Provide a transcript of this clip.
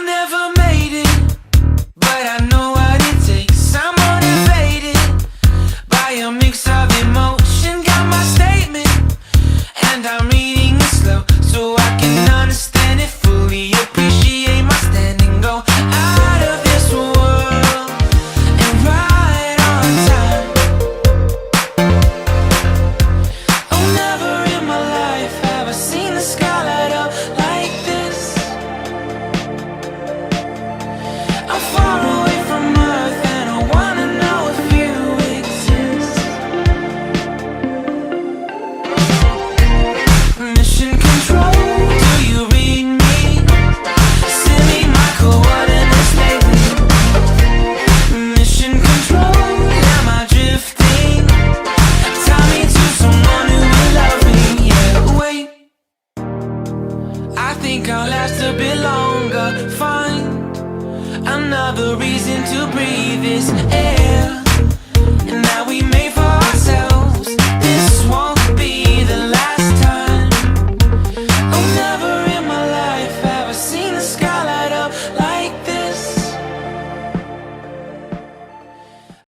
I never made it, but I know what it takes. I'm motivated by a mix of emotion. Got my statement, and I'm reading it slow so I can understand it fully. Appreciate my standing, go out of this world and right on time. Oh, never in my life have I seen the sky light up like this. I'm far away from Earth and I wanna know if you exist. Mission control, do you read me? Send me my coordinates lately. Mission control, am I drifting? Tie me to someone who will love me. Yeah, wait, I think I'll last a bit longer. Find another reason to breathe this